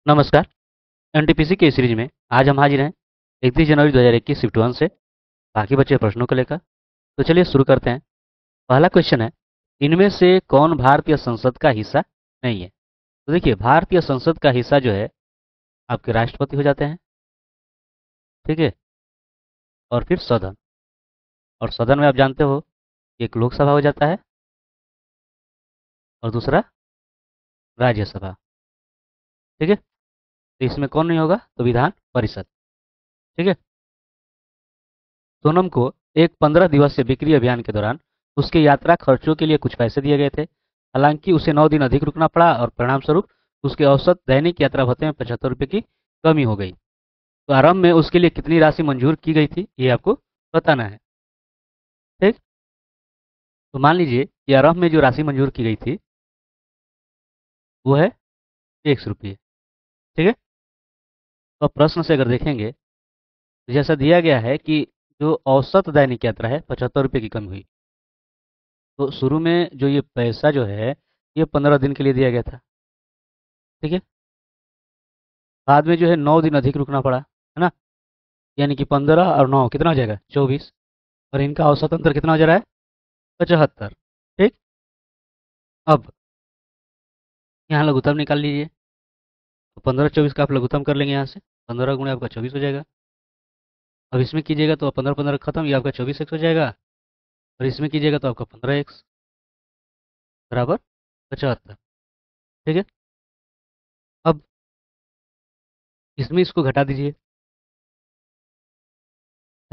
नमस्कार। एनटीपीसी के सीरीज में आज हम हाजिर हैं 31 जनवरी 2021 शिफ्ट 1 से बाकी बचे प्रश्नों को लेकर। तो चलिए शुरू करते हैं। पहला क्वेश्चन है, इनमें से कौन भारतीय संसद का हिस्सा नहीं है? तो देखिए, भारतीय संसद का हिस्सा जो है आपके राष्ट्रपति हो जाते हैं, ठीक है। और फिर सदन, और सदन में आप जानते हो एक लोकसभा हो जाता है और दूसरा राज्यसभा, ठीक है। तो इसमें कौन नहीं होगा? तो विधान परिषद, ठीक है। सोनम को एक 15 दिवसीय बिक्री अभियान के दौरान उसके यात्रा खर्चों के लिए कुछ पैसे दिए गए थे। हालांकि उसे 9 दिन अधिक रुकना पड़ा और परिणाम स्वरूप उसके औसत दैनिक यात्रा भत्ते में 75 रुपये की कमी हो गई। तो आरंभ में उसके लिए कितनी राशि मंजूर की गई थी, ये आपको बताना है, ठीक। तो मान लीजिए कि आरंभ में जो राशि मंजूर की गई थी वो है 100 रुपये, ठीक है। तो अब प्रश्न से अगर देखेंगे तो जैसा दिया गया है कि जो औसत दैनिक यात्रा है 75 रुपये की कमी हुई। तो शुरू में जो ये पैसा जो है ये 15 दिन के लिए दिया गया था, ठीक है। बाद में जो है 9 दिन अधिक रुकना पड़ा, है ना। यानी कि 15 और 9 कितना हो जाएगा? 24। और इनका औसत अंतर कितना हो जा रहा है? 75, ठीक। अब यहाँ लघुत्तम निकाल लीजिए। तो 15 24 का आप लघुत्तम कर लेंगे यहाँ से, 15 गुणे आपका 24 हो जाएगा। अब इसमें कीजिएगा तो 15 15 खत्म, ये आपका 24 एक्स हो जाएगा। और इसमें कीजिएगा तो आपका 15 एक्स बराबर 75, ठीक है। अब इसमें इसको घटा दीजिए,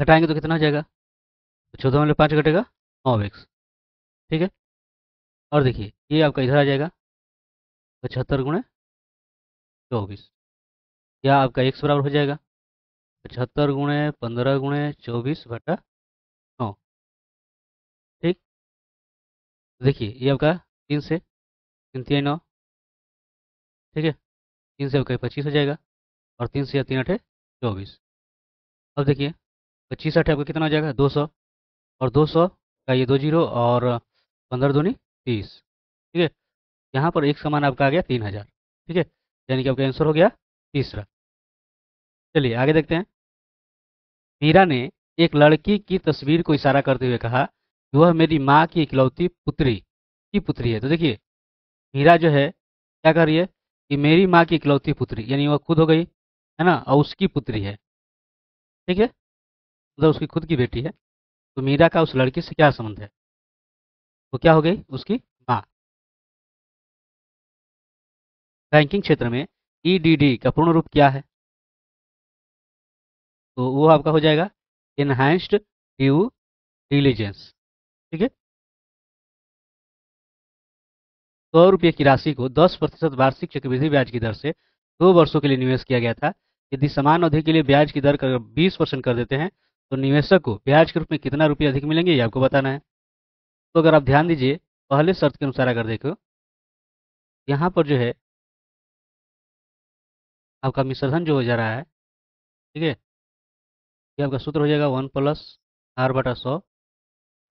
घटाएंगे तो कितना हो जाएगा? तो 14 में 5 घटेगा 9 एक्स, ठीक है। और देखिए ये आपका इधर आ जाएगा 75 गुणे 24, या आपका एक्स बराबर हो जाएगा 75 गुणे 15 गुणे 24 बटा 9, ठीक। तो देखिए ये आपका 3 से 3 3 9, ठीक है। 3 से आपका 25 हो जाएगा, और 3 से 3 8 24। अब देखिए 25 8 आपका कितना हो जाएगा? 200। और 200 का ये 2 जीरो, और 15 दूनी 30, ठीक है। यहाँ पर एक समान आपका आ गया 3000, ठीक है। यानी कि आपका आंसर हो गया तीसरा। चलिए आगे देखते हैं। मीरा ने एक लड़की की तस्वीर को इशारा करते हुए कहा कि वह मेरी माँ की इकलौती पुत्री है। तो देखिए मीरा जो है क्या कर रही है कि मेरी माँ की इकलौती पुत्री, यानी वह खुद हो गई, है ना, और उसकी पुत्री है, ठीक है। मतलब उसकी खुद की बेटी है। तो मीरा का उस लड़की से क्या संबंध है? वो क्या हो गई? उसकी माँ। बैंकिंग क्षेत्र में ईडीडी का पूर्ण रूप क्या है? तो वो आपका हो जाएगा एनहांस्ड ड्यू डिलीजेंस, ठीक है। 100 रुपये की राशि को 10% वार्षिक चक्रवृद्धि ब्याज की दर से 2 वर्षों के लिए निवेश किया गया था। यदि समान अवधि के लिए ब्याज की दर का 20% कर देते हैं तो निवेशक को ब्याज के रूप में कितना रुपये अधिक मिलेंगे, ये आपको बताना है। तो अगर आप ध्यान दीजिए, पहले शर्त के अनुसार अगर देखो, यहाँ पर जो है आपका मिश्रधन जो हो जा रहा है, ठीक है, ये आपका सूत्र हो जाएगा 1+r/100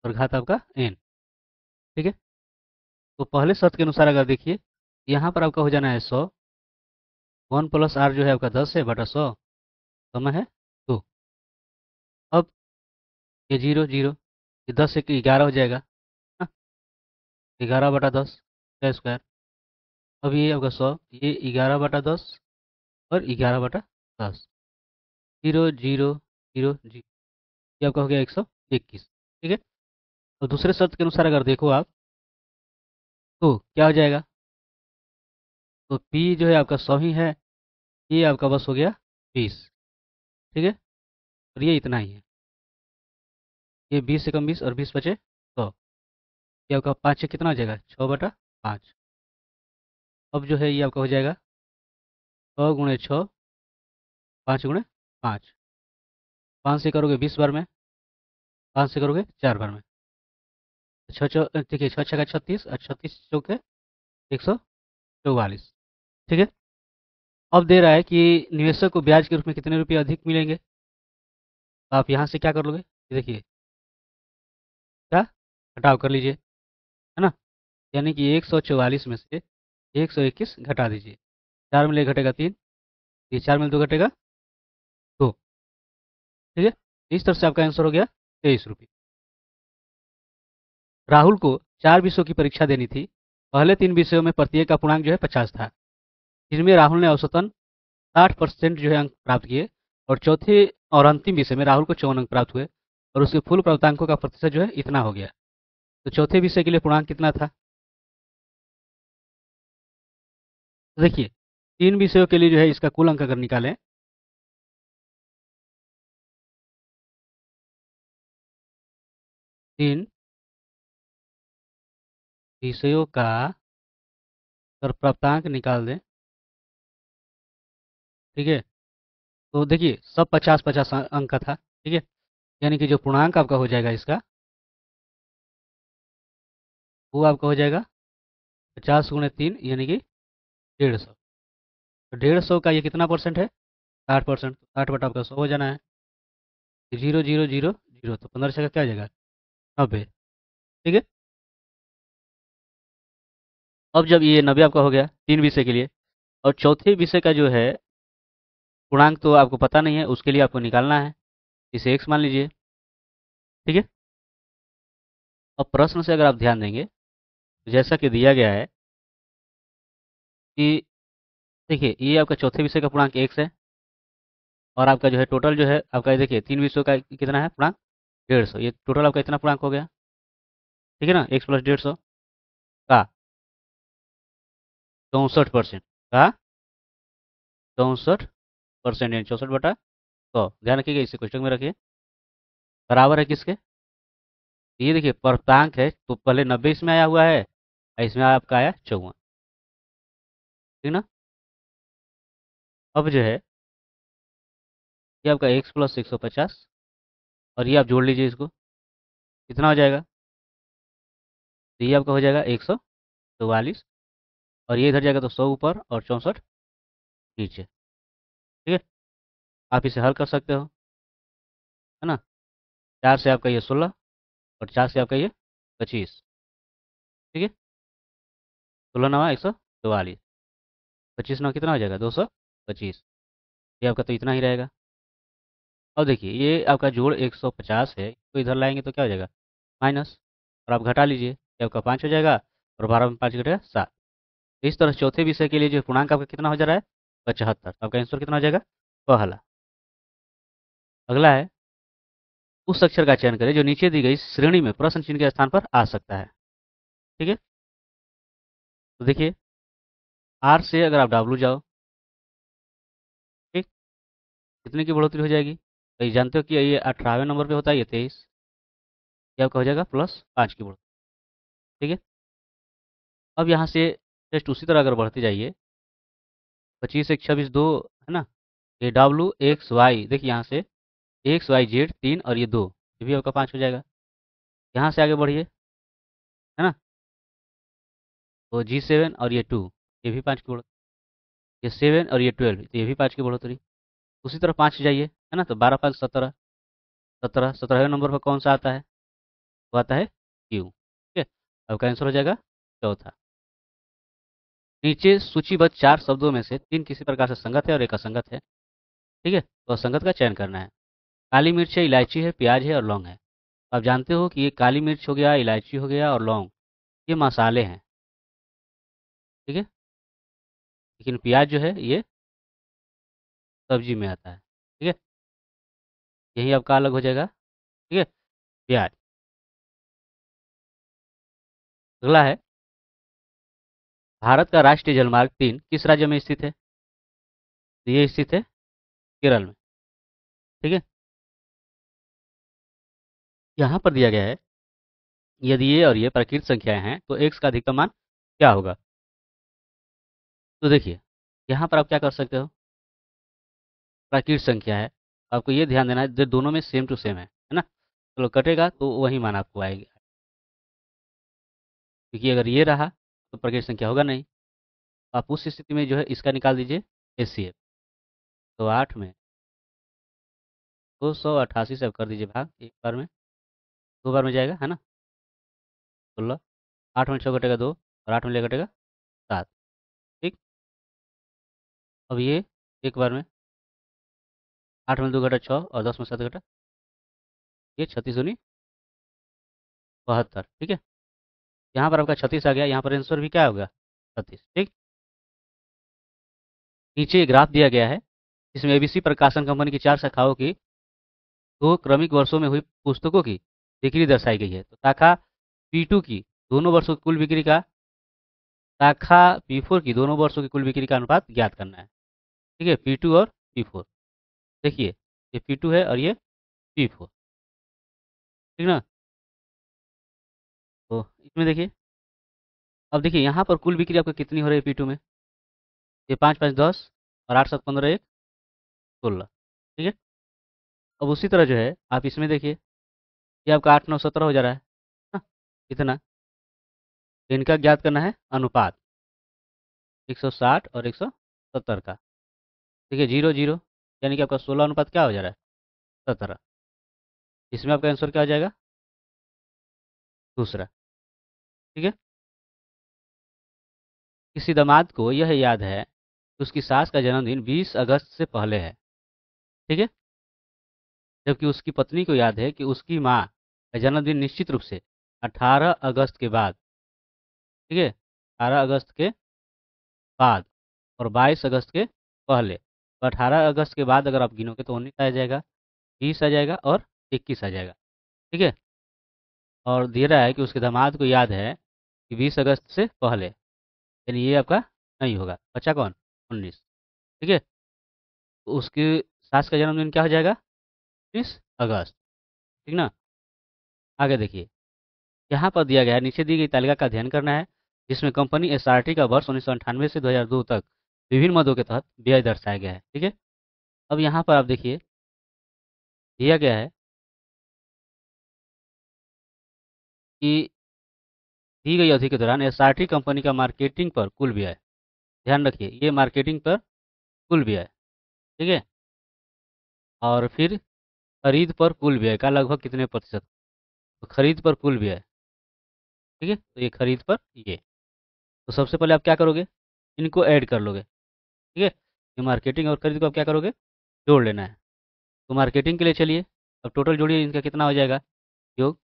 और घात आपका n, ठीक है। तो पहले शर्त के अनुसार अगर देखिए, यहाँ पर आपका हो जाना है 100, 1+r जो है आपका 10 है बटा 100, समय है 2। अब ये 0 0, ये 10 से 11 हो जाएगा, हाँ, 11/10 का स्क्वायर। अब ये आपका 100, ये 11/10 और 11/10, 0 0 0 0, ये आपका हो गया 121, ठीक है। और दूसरे शर्त के अनुसार अगर देखो आप, तो क्या हो जाएगा? तो P जो है आपका 100 ही है, ये आपका बस हो गया 20, ठीक है। और ये इतना ही है, ये 20 से कम 20 और 20 बचे 100, ये आपका 5 से कितना हो जाएगा? 6/5। अब जो है ये आपका हो जाएगा 6 गुणे 6, 5 गुणे 5, 5 से करोगे 20 बार में, 5 से करोगे 4 बार में, छः चौ देखिए 6 6 36 और 36 चौके 144, ठीक है। अब दे रहा है कि निवेशक को ब्याज के रूप में कितने रुपये अधिक मिलेंगे। तो आप यहाँ से क्या कर लोगे? ये देखिए क्या घटाव कर लीजिए, है ना। यानी कि 144 में से 121 घटा दीजिए, 4 में ले घटेगा 3, ये 4 में 2 घटेगा 2। ठीक है, इस तरह से आपका आंसर हो गया 23 रुपये। राहुल को 4 विषयों की परीक्षा देनी थी। पहले 3 विषयों में प्रत्येक का पूर्णांक जो है 50 था। जिनमें राहुल ने औसतन 60% जो है अंक प्राप्त किए, और चौथे और अंतिम विषय में राहुल को 54 अंक प्राप्त हुए, और उसके फुल प्राप्तांकों का प्रतिशत जो है इतना हो गया। तो चौथे विषय के लिए पूर्णांक कितना था? तो देखिए, 3 विषयों के लिए जो है इसका कुल अंक अगर निकालें, 3 विषयों का अगर प्राप्तांक निकाल दें, ठीक है, तो देखिए सब 50-50 अंक का था। ठीक है, यानी कि जो पूर्णांक आपका हो जाएगा इसका, वो आपका हो जाएगा 50 × 3 यानी कि 150। तो 150 का ये कितना परसेंट है? 60%। 60 बटा आपका 100 हो जाना है। 0 0 0 0, तो 15 का क्या हो जाएगा? 90। ठीक है, अब जब ये 90 आपका हो गया 3 विषय के लिए, और चौथे विषय का जो है पूर्णांक तो आपको पता नहीं है, उसके लिए आपको निकालना है। इसे x मान लीजिए। ठीक है, अब प्रश्न से अगर आप ध्यान देंगे, तो जैसा कि दिया गया है कि देखिए ये आपका चौथे विषय का पूर्णांक x है, और आपका जो है टोटल जो है आपका ये देखिए 3 विषयों का कितना है पूर्णांक? 150। ये टोटल आपका इतना पूर्णांक हो गया। ठीक है ना, x प्लस 150 का 64%, का 64%, यानी 64/100। ध्यान रखिएगा, इसे क्वेश्चन में रखिए। बराबर है किसके? ये देखिए प्राप्तांक है, तो पहले 90 इसमें आया हुआ है, और इसमें आपका आया 54। ठीक ना। अब जो है ये आपका x प्लस 150, और ये आप जोड़ लीजिए इसको, कितना हो जाएगा? तो ये आपका हो जाएगा 144, और ये इधर जाएगा तो 100 ऊपर और 64 नीचे। ठीक है, आप इसे हल कर सकते हो, है ना। 4 से आपका ये 16, और 4 से आपका ये 25। ठीक है, 16 नवा 144, 25 नवा कितना हो जाएगा? 225। ये आपका तो इतना ही रहेगा। अब देखिए ये आपका जोड़ 150 है, तो इधर लाएंगे तो क्या हो जाएगा? माइनस। और आप घटा लीजिए, ये आपका 5 हो जाएगा, और 12 में 5 घटेगा 7। तो इस तरह चौथे विषय के लिए जो पूर्णांक आपका कितना हो जा रहा है? 75। आपका आंसर कितना हो जाएगा? पहला। अगला है, उस अक्षर का चयन करें जो नीचे दी गई श्रेणी में प्रश्न चिन्ह के स्थान पर आ सकता है। ठीक है, तो देखिए आर से अगर आप डब्लू जाओ, ठीक, कितने की बढ़ोतरी हो जाएगी? तो ये जानते हो कि ये 18वें नंबर पे होता है, ये 23। ये आपका हो जाएगा +5 की बढ़ोतरी। ठीक है, अब यहाँ से टेस्ट उसी तरह अगर बढ़ते जाइए, 25 1 26 2, है ना। ये डब्लू एक्स वाई, देखिए यहाँ से एक्स वाई जेड 3, और ये 2, ये भी आपका 5 हो जाएगा। यहाँ से आगे बढ़िए, है ना, तो G7 और ये 2, ये भी 5 की बढ़ोतरी। ये 7 और ये 12, तो ये भी 5 की बढ़ोतरी। उसी तरह 5 जाइए, है ना, तो 12 5 17। 17, 17वें नंबर पर कौन सा आता है? वो आता है क्यू। ठीक है, आपका आंसर हो जाएगा चौथा। नीचे सूचीबद्ध 4 शब्दों में से 3 किसी प्रकार से संगत है और एक असंगत है। ठीक है, तो असंगत का चयन करना है। काली मिर्च है, इलायची है, प्याज है और लौंग है। आप जानते हो कि ये काली मिर्च हो गया, इलायची हो गया और लौंग, ये मसाले हैं। ठीक है, लेकिन प्याज जो है ये सब्जी में आता है। ठीक है, यही आपका अलग हो जाएगा। ठीक है, प्याज। अगला है, भारत का राष्ट्रीय जलमार्ग 3 किस राज्य में स्थित है? तो ये स्थित है केरल में। ठीक है, यहाँ पर दिया गया है, यदि ये और ये प्रकृत संख्याएं हैं तो x का अधिकतम मान क्या होगा? तो देखिए यहाँ पर आप क्या कर सकते हो, प्रकृत संख्या है, आपको ये ध्यान देना है जो दोनों में सेम टू सेम है ना। चलो कटेगा तो वही मान आपको आएगी, क्योंकि अगर ये रहा तो प्रकृत संख्या होगा नहीं। आप उस स्थिति में जो है इसका निकाल दीजिए HCF। तो 8 में 288 से आप कर दीजिए भाग, एक बार में, 2 बार में जाएगा, है ना। 16, 8 में 6 घटेगा 2, और 8 में ले घटेगा 7। ठीक, अब ये एक बार में 8 में 2 घटा 6 और 10 में 7 घटा ये 36×72, ठीक है। यहाँ पर आपका 36 आ गया, यहाँ पर आंसर भी क्या होगा 36, ठीक। नीचे ग्राफ दिया गया है जिसमें एबीसी प्रकाशन कंपनी की 4 शाखाओं की 2 क्रमिक वर्षों में हुई पुस्तकों की बिक्री दर्शाई गई है। तो शाखा P2 की दोनों वर्षों की कुल बिक्री का, शाखा P4 की दोनों वर्षों की कुल बिक्री का अनुपात ज्ञात करना है, ठीक है। P2 और P4, देखिए ये P2 है और ये P4, ठीक ना। तो इसमें देखिए, अब देखिए यहाँ पर कुल बिक्री आपको कितनी हो रही है P2 में, ये 5 5 10 और 8 7 15 1 16, ठीक है। अब उसी तरह जो है आप इसमें देखिए, ये आपका 8 9 17 हो जा रहा है ना, इतना। तो इनका ज्ञात करना है अनुपात 160 और 170 का, ठीक है। 0 0 यानी कि आपका 16 अनुपात क्या हो जा रहा है 17। इसमें आपका आंसर क्या हो जाएगा दूसरा, ठीक है। किसी दामाद को यह याद है कि उसकी सास का जन्मदिन 20 अगस्त से पहले है, ठीक है। जबकि उसकी पत्नी को याद है कि उसकी माँ का जन्मदिन निश्चित रूप से 18 अगस्त के बाद, ठीक है, 18 अगस्त के बाद और 22 अगस्त के पहले। तो 18 अगस्त के बाद अगर आप गिनोगे तो 19 आ जाएगा, 20 आ जाएगा और 21 आ जाएगा, ठीक है। और दे रहा है कि उसके दामाद को याद है कि 20 अगस्त से पहले, यानी ये आपका नहीं होगा, बच्चा कौन 19, ठीक है। तो उसकी सास का जन्मदिन क्या हो जाएगा 19 अगस्त, ठीक ना। आगे देखिए, यहाँ पर दिया गया है, नीचे दी गई तालिका का अध्ययन करना है जिसमें कंपनी एसआरटी का वर्ष 1998 से 2002 तक विभिन्न मदों के तहत व्यय दर्शाया गया है, ठीक है। अब यहाँ पर आप देखिए दिया गया है कि दी गई अवधि के दौरान एसआरटी कंपनी का मार्केटिंग पर कुल व्यय, ध्यान रखिए ये मार्केटिंग पर कुल व्यय, ठीक है। और फिर खरीद पर कुल व्यय का लगभग कितने प्रतिशत, तो खरीद पर कुल व्यय, ठीक है। तो ये खरीद पर ये, तो सबसे पहले आप क्या करोगे इनको ऐड कर लोगे, ठीक है। ये मार्केटिंग और खरीद को आप क्या करोगे जोड़ लेना है। तो मार्केटिंग के लिए चलिए, अब टोटल जोड़िए इनका कितना हो जाएगा योग,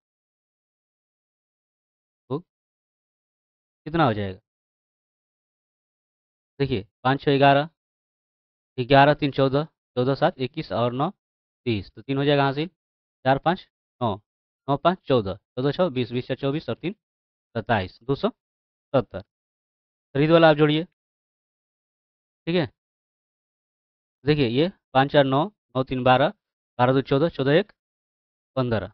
तो कितना हो जाएगा देखिए 5 6 11, 11 3 14, 14 7 21 और 9 30, तो 3 हो जाएगा हासिल, 4 5 9, 9 5 14, 14 6 20, 20 4 24 और 3 27, 270। खरीद वाला आप जोड़िए, ठीक है। देखिए ये 5 4 9, 9 3 12, 12 2 14, 14 1 15,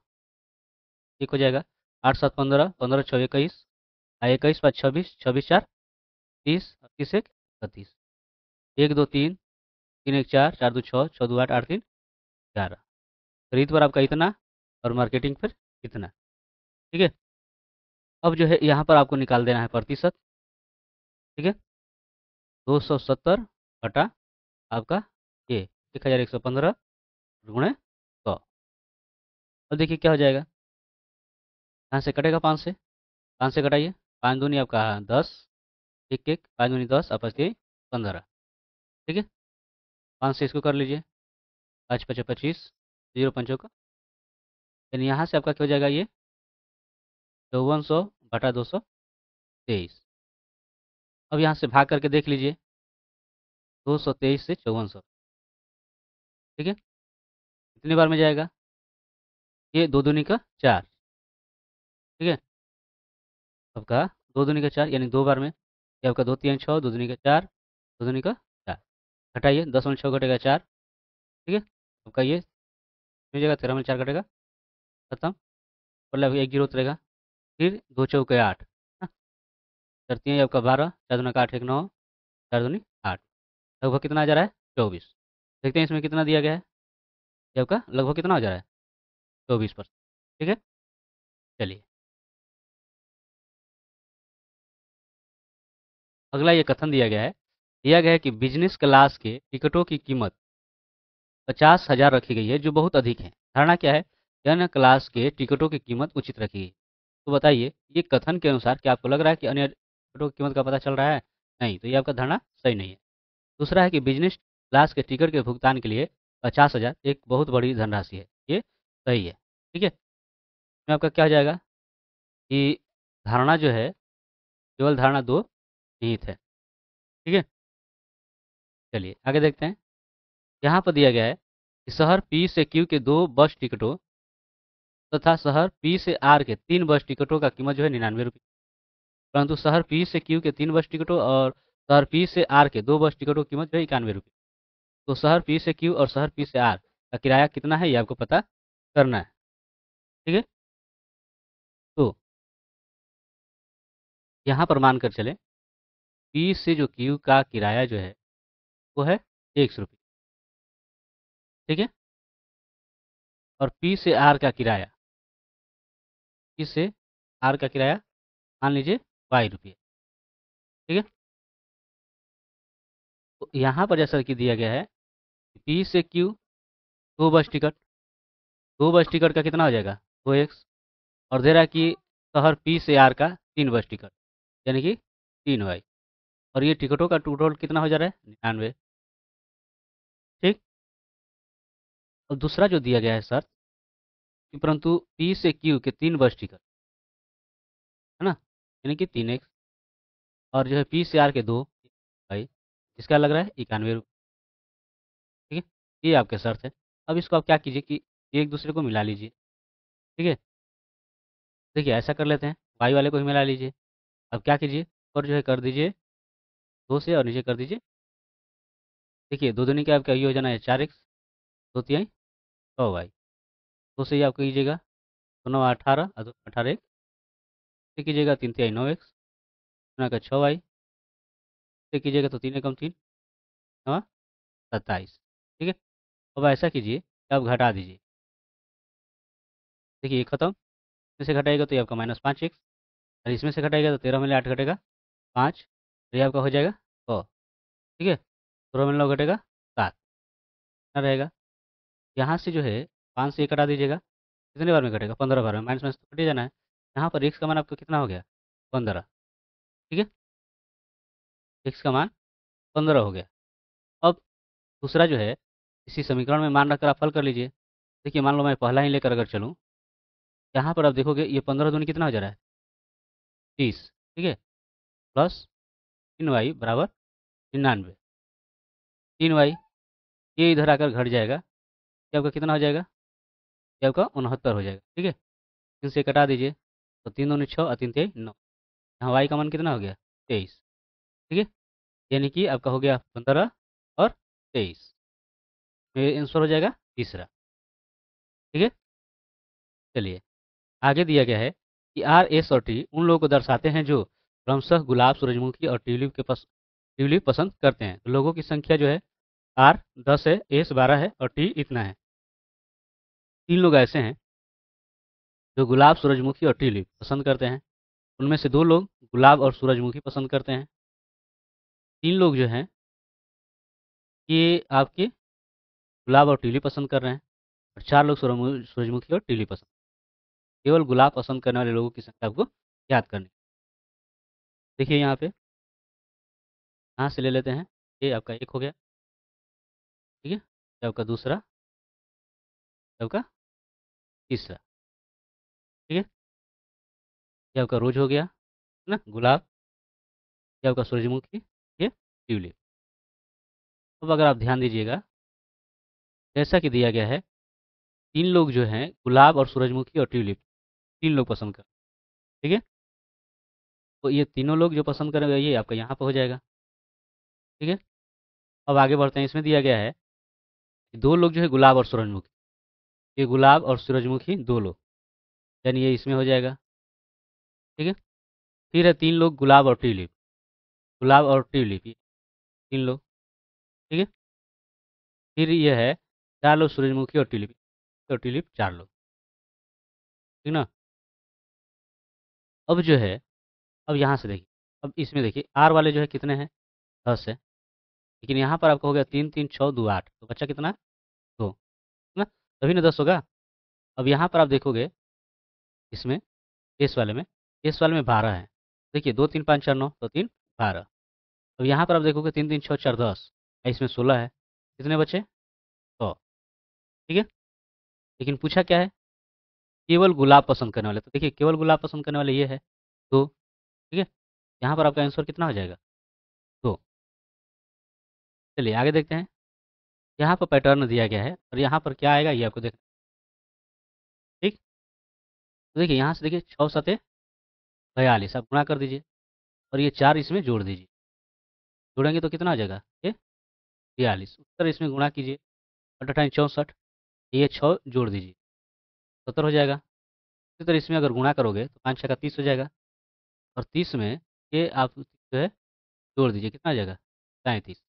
ठीक हो जाएगा। 8 7 15, 15 6 21, 21 5 26, 26 4 30, 30 1 31, 1 2 3, 3 1 4, 4 2 6, 6 2 8, 8 3 11। खरीद पर आपका इतना और मार्केटिंग पर इतना, ठीक है। अब जो है यहाँ पर आपको निकाल देना है प्रतिशत, ठीक है। 270 घटा आपका ये 1115 गुणे 100। अब देखिए क्या हो जाएगा, यहाँ से कटेगा 5 से, 5 से घटाइए, 5 दूनी आपका 10, एक एक 5 दूनी 10 आपस के 15, ठीक है। 5 से इसको कर लीजिए, 5 5 25, 0 पंचों का, यानी यहाँ से आपका क्या हो जाएगा ये 5400 बटा 223। अब यहाँ से भाग करके देख लीजिए 223 से 5400, ठीक है। कितनी बार में जाएगा ये 2 दूनी का 4, ठीक है। आपका 2 दूनी का 4 यानी 2 बार में, ये आपका 2 3 6, 2 दूनी का 4, 2 दूनी का 4, घटाइए 10 में 6 घटेगा 4, ठीक है। आपका ये हो जाएगा 13 में 4 घटेगा खत्म, मतलब एक जीरो उतरेगा। फिर 2 चौके 8, करती हैं आपका 12, 4 दूना का 8 1 9, 4 दूनी 8, लगभग कितना आ जा रहा है 24। देखते हैं इसमें कितना दिया गया है, ये आपका लगभग कितना हो जा रहा है 24%, ठीक है। चलिए अगला ये कथन दिया गया है कि बिजनेस क्लास के टिकटों की कीमत 50,000 रखी गई है जो बहुत अधिक है। धारणा क्या है, अन्य क्लास के टिकटों की कीमत उचित रखी गई। तो बताइए ये कथन के अनुसार क्या आपको लग रहा है कि अन्य टिकटों की कीमत का पता चल रहा है, नहीं, तो ये आपका धारणा सही नहीं है। दूसरा है कि बिजनेस क्लास के टिकट के भुगतान के लिए 50,000 एक बहुत बड़ी धनराशि है। ये सही है। ठीक है, इसमें आपका क्या हो जाएगा कि धारणा जो है, केवल धारणा 2 निहित है। ठीक है, चलिए आगे देखते हैं। यहाँ पर दिया गया है कि शहर पी से क्यू के 2 बस टिकटों तथा शहर पी से आर के 3 बस टिकटों का कीमत जो है 99 रुपये, परंतु शहर पी से क्यू के 3 बस टिकटों और शहर पी से आर के 2 बस टिकटों की कीमत जो है 91 रुपये। तो शहर पी से क्यू और शहर पी से आर का किराया कितना है, ये आपको पता करना है। ठीक है, तो यहाँ पर मानकर चले पी से जो क्यू का किराया जो है वो है 100 रुपये। ठीक है, और पी से आर का किराया, पी से आर का किराया मान लीजिए 22 रुपये। ठीक है, तो यहाँ पर जैसा कि दिया गया है पी से क्यू 2 बस टिकट, 2 बस टिकट का कितना हो जाएगा 2x, और दे रहा है कि शहर पी से आर का 3 बस टिकट यानी कि 3y, और ये टिकटों का टोटल कितना हो जा रहा है 99। ठीक, और दूसरा जो दिया गया है सर कि परंतु पी से क्यू के 3 बस टिकट है ना, यानी कि 3x, और जो है पी से आर के 2y, इसका लग रहा है 91 रुपये। ठीक है, ये आपके शर्त है। अब इसको आप क्या कीजिए कि एक दूसरे को मिला लीजिए। ठीक है, देखिए ऐसा कर लेते हैं, वाई वाले को ही मिला लीजिए। अब क्या कीजिए, और जो है कर दीजिए 2 से और नीचे कर दीजिए। देखिए 2 दूनी क्या आपका ये हो जाना है 4x, 2 तिहाई 6y, 2 से ही आप कीजिएगा तो 9 18 और 18 एक से कीजिएगा 3 तिहाई 9x, गुना का 6y से कीजिएगा तो 3 एकम 3 9 27। ठीक है, अब ऐसा कीजिए कि आप घटा दीजिए। देखिए ये खत्म, इसमें से घटाएगा तो ये आपका -5x, और इसमें से घटाएगा तो 13 में 8 घटेगा 5, तो ये आपका हो जाएगा 100। ठीक है, 16 में 9 घटेगा 7, कितना रहेगा। यहाँ से जो है 5 से 1 घटा दीजिएगा, कितने बार में घटेगा 15 बार में, माइनस माइनस तो घट ही जाना है। यहाँ पर x का मान आपका कितना हो गया 15। ठीक है, x का मान 15 हो गया। अब दूसरा जो है इसी समीकरण में मान रखकर आप हल कर लीजिए। देखिए मान लो मैं पहला ही लेकर अगर चलूँ, यहाँ पर आप देखोगे ये 15 दूनी कितना हो जा रहा है 30। ठीक है, प्लस 3y बराबर 99, 3y ये इधर आकर घट जाएगा, ये आपका कितना हो जाएगा, ये आपका 69 हो जाएगा। ठीक है, 3 से कटा दीजिए तो 3 दूनी 6 और 3 तिहाई 9, यहाँ y का मान कितना हो गया 23। ठीक है, यानी कि आपका हो गया 15 और 23, ये आंसर हो जाएगा तीसरा। ठीक है, चलिए आगे दिया गया है कि आर एस और टी उन लोगों को दर्शाते हैं जो क्रमशः गुलाब सूरजमुखी और ट्यूलिप पसंद करते हैं। तो लोगों की संख्या जो है आर 10 है, एस 12 है और टी इतना है। 3 लोग ऐसे हैं जो गुलाब सूरजमुखी और ट्यूलिप पसंद करते हैं, उनमें से 2 लोग गुलाब और सूरजमुखी पसंद करते हैं। 3 लोग जो हैं ये आपके गुलाब और ट्यूलिप पसंद कर रहे हैं, और 4 लोग सूरजमुखी और ट्यूलिप पसंद। केवल गुलाब पसंद करने वाले लोगों की संख्या आपको याद करनी। देखिए यहाँ पे यहाँ से ले लेते हैं, ये आपका 1 हो गया। ठीक है, ये आपका दूसरा, ये आपका तीसरा। ठीक है, ये आपका रोज हो गया है ना गुलाब, ये आपका सूरजमुखी, ये ट्यूलिप। अब अगर आप ध्यान दीजिएगा, जैसा कि दिया गया है 3 लोग जो हैं गुलाब और सूरजमुखी और ट्यूलिप 3 लोग पसंद कर। ठीक है, तो ये तीनों लोग जो पसंद करेंगे ये आपका यहाँ पर हो जाएगा। ठीक है, अब आगे बढ़ते हैं। इसमें दिया गया है कि 2 लोग जो है गुलाब और सूरजमुखी, ये गुलाब और सूरजमुखी 2 लोग, यानी ये इसमें हो जाएगा। ठीक है, फिर है 3 लोग गुलाब और ट्यूलिप, गुलाब और ट्यूलिप ये 3 लोग। ठीक है, फिर ये है 4 लोग सूरजमुखी और ट्यूलिप 4 लोग। ठीक ना, अब जो है, अब यहाँ से देखिए, अब इसमें देखिए आर वाले जो है कितने हैं 10 है, लेकिन यहाँ पर आपका हो गया 3 3 6 2 8, तो बच्चा कितना 2 ना, तभी ना 10 होगा। अब यहाँ पर आप देखोगे इसमें एस वाले में 12 है। देखिए 2 3 5 4 9 तो 3 12। अब यहाँ पर आप देखोगे 3 3 6 4 10, इसमें 16 है। कितने बचे? 100। ठीक है। लेकिन पूछा क्या है? केवल गुलाब पसंद करने वाले। तो देखिए केवल गुलाब पसंद करने वाले ये है 2। ठीक है। यहाँ पर आपका आंसर कितना हो जाएगा? 2। चलिए आगे देखते हैं। यहाँ पर पैटर्न दिया गया है और यहाँ पर क्या आएगा ये आपको देखना। ठीक। तो देखिए यहाँ से देखिए 6 × 7 = 42, आप गुणा कर दीजिए और ये 4 इसमें जोड़ दीजिए। जोड़ेंगे तो कितना हो जाएगा ये? 42। उत्तर इसमें गुणा कीजिए, 8×8 = 64। ये 6 जोड़ दीजिए, 70 हो जाएगा। इसी तरह इसमें अगर गुणा करोगे तो 5×6 = 30 हो जाएगा और 30 में ये आप जो है जोड़ दीजिए, कितना हो जाएगा? 37।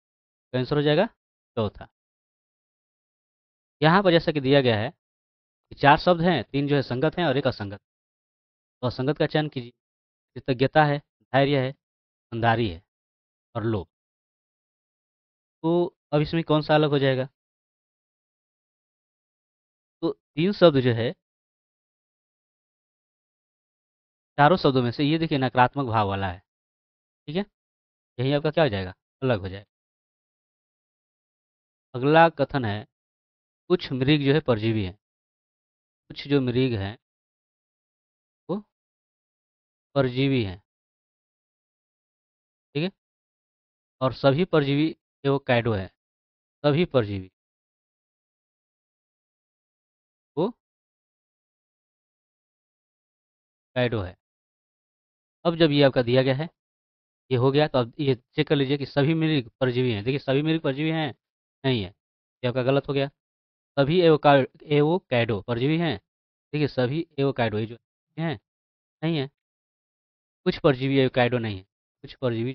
तो आंसर हो जाएगा चौथा। यहाँ पर जैसा कि दिया गया है कि 4 शब्द हैं, 3 जो है संगत हैं और एक असंगत। तो असंगत का चयन कीजिए। कृतज्ञता है, धैर्य है, ईमानदारी है और लोभ। तो अब इसमें कौन सा अलग हो जाएगा? तो 3 शब्द जो है, चारों शब्दों में से ये देखिए नकारात्मक भाव वाला है। ठीक है। यही आपका क्या हो जाएगा? अलग हो जाएगा। अगला कथन है, कुछ मृग जो है परजीवी हैं। कुछ जो मृग हैं वो परजीवी हैं। ठीक है। और सभी परजीवी एवोकैडो है। सभी परजीवी वो कैडो है। अब जब ये आपका दिया गया है, ये हो गया, तो अब ये चेक कर लीजिए कि सभी मृग परजीवी हैं। देखिए सभी मृग परजीवी हैं? नहीं है, ये आपका गलत हो गया। सभी एवोकैडो परजीवी हैं? देखिए सभी एवोकैडो ये जो हैं नहीं है। कुछ परजीवी एवोकैडो नहीं है। कुछ परजीवी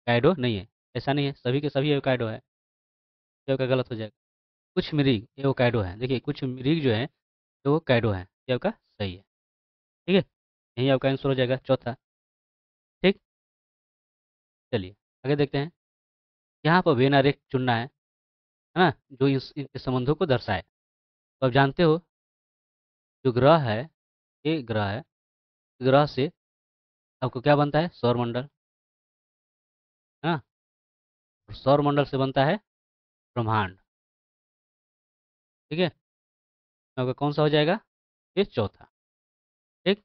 कैडो नहीं है। ऐसा नहीं है, सभी के सभी एवोकैडो है। ये आपका गलत हो जाएगा। कुछ मृग एवोकैडो है। देखिए कुछ मृग जो है एवोकैडो है, ये आपका सही है। ठीक है। यही आपका आंसर हो जाएगा चौथा। ठीक। चलिए आगे देखते हैं। यहाँ पर वेन आरेख चुनना है ना, जो इनके संबंधों को दर्शाए। तो आप जानते हो जो ग्रह है, ये ग्रह है, ग्रह से आपको क्या बनता है? सौरमंडल, है ना। और सौरमंडल से बनता है ब्रह्मांड। ठीक है। तो आपका कौन सा हो जाएगा? ये चौथा। ठीक।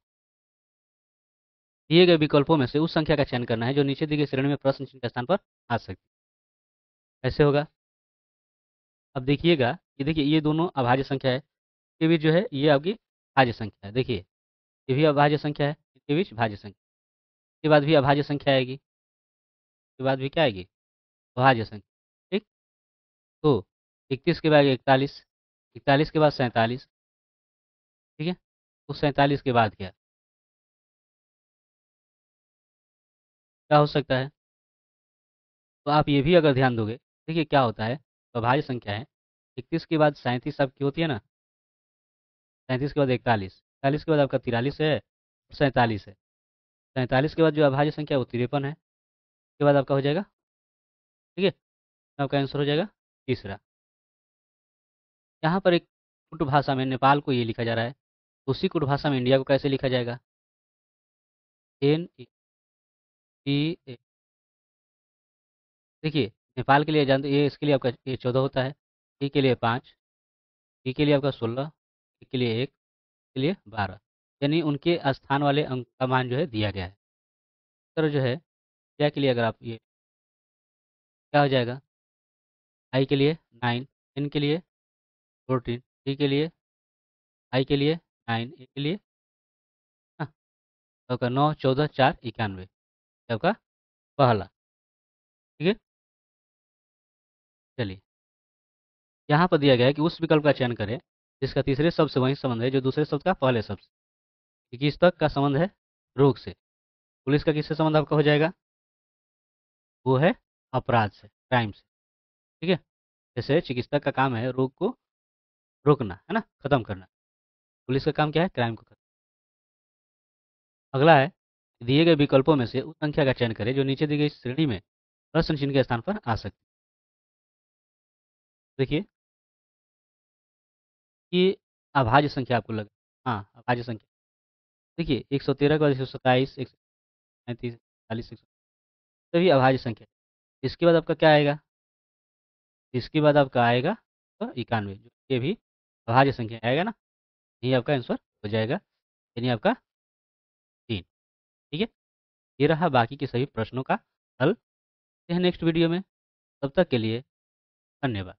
दिए गए विकल्पों में से उस संख्या का चयन करना है जो नीचे दी गई श्रेणी में प्रश्न चिन्ह के स्थान पर आ सकती है। ऐसे होगा। अब देखिएगा कि देखिए ये दोनों अभाज्य संख्या है, इसके बीच जो है ये आपकी भाज्य संख्या है। देखिए ये भी अभाज्य संख्या है, इसके बीच भाज्य संख्या। इसके बाद भी अभाज्य संख्या आएगी, इसके बाद भी क्या आएगी? अभाज्य संख्या। ठीक। तो 31 के बाद 41, 41 के बाद 47। ठीक है। उस 47 के बाद क्या क्या हो सकता है? तो आप ये भी अगर ध्यान दोगे, देखिए क्या होता है, अभाज्य संख्या है। 31 के बाद 37 आपकी होती है ना, 37 के बाद 41, 41 के बाद आपका 43 है और 47 है। 47 के बाद जो अभाज्य संख्या है वो 53 है। उसके बाद आपका हो जाएगा। ठीक है। तो आपका आंसर हो जाएगा तीसरा। यहाँ पर एक कुट भाषा में नेपाल को ये लिखा जा रहा है, उसी कुट भाषा में इंडिया को कैसे लिखा जाएगा? NEPA। देखिए नेपाल के लिए जानते ये, इसके लिए आपका ये 14 होता है, ई के लिए 5, ई के लिए आपका 16, ई के लिए 1, के लिए 12। यानी उनके स्थान वाले अंक का मान जो है दिया गया है। इस तरह जो है क्या के लिए अगर आप ये क्या हो जाएगा? आई के लिए 9, एन के लिए 14, टी के लिए आई के लिए 9, ए के लिए हाँ, तो आपका 9, 14, 4, 91 आपका पहला। ठीक है। चलिए यहाँ पर दिया गया है कि उस विकल्प का चयन करें जिसका तीसरे शब्द से वही संबंध है जो दूसरे शब्द का पहले शब्द से। चिकित्सक का संबंध है रोग से, पुलिस का किससे संबंध आपका हो जाएगा? वो है अपराध से, क्राइम से। ठीक है। जैसे चिकित्सक का काम है रोग को रोकना, है ना, खत्म करना। पुलिस का काम क्या है? क्राइम को खत्म। अगला है, दिए गए विकल्पों में से उस संख्या का चयन करें जो नीचे दी गई श्रेणी में प्रश्न चिन्ह के स्थान पर आ सकती है। देखिए ये अभाज्य संख्या आपको लगे। हाँ अभाज्य संख्या। देखिए 113 के बाद 127, 137, 40, सभी अभाज्य संख्या। इसके बाद आपका क्या आएगा? इसके बाद आपका आएगा तो 91, जो ये भी अभाज्य संख्या आएगा ना, यही आपका आंसर हो जाएगा, यानी आपका 3। ठीक है, ये रहा बाकी के सभी प्रश्नों का हल। नेक्स्ट वीडियो में, तब तक के लिए धन्यवाद।